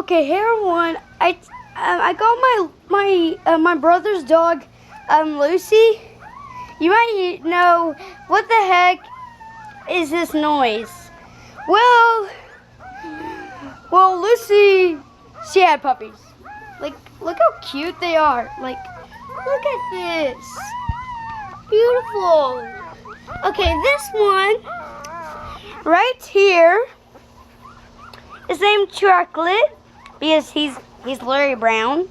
Okay, here one. I got my brother's dog, Lucy. You might know what the heck is this noise? Well, Lucy, she had puppies. Like, look how cute they are. Like, look at this. Beautiful. Okay, this one right here is named Chocolate because he's Larry Brown.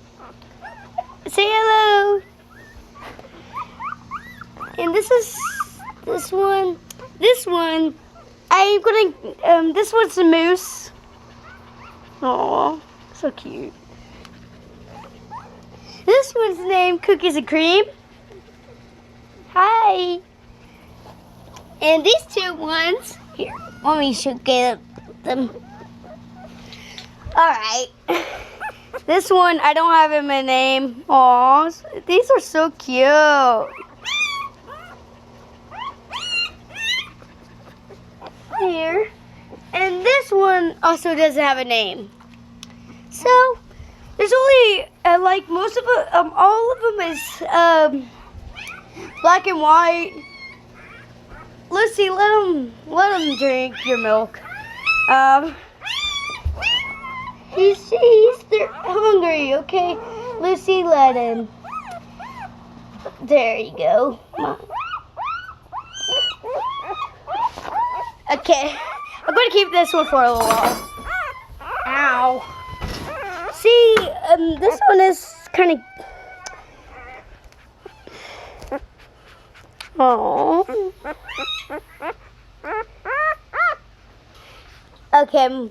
Say hello. And this one. I'm gonna. This one's a moose. Oh, so cute. This one's named Cookies and Cream. Hi. And these two ones here. Let me get them. All right. This one I don't have him a name. Aw, these are so cute. Here, and this one also doesn't have a name. So there's only like most of them, all of them is black and white. Lucy, let him drink your milk. They're hungry. Okay, Lucy, let him. There you go. Okay, I'm gonna keep this one for a little while. Ow. See, this one is kind of. Oh. Okay,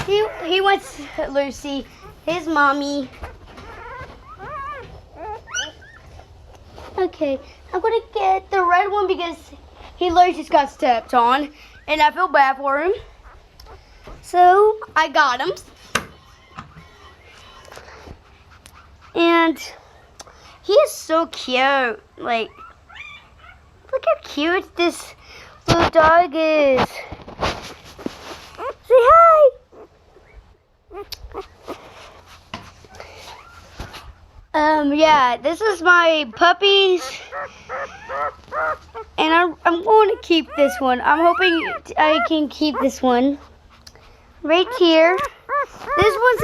he wants Lucy, his mommy. Okay, I'm gonna get the red one because he literally just got stepped on. And I feel bad for him. So I got him. And he is so cute. Like, look how cute this little dog is. Say hi. Yeah, this is my puppies. And I'm going to keep this one. I'm hoping I can keep this one right here. This one's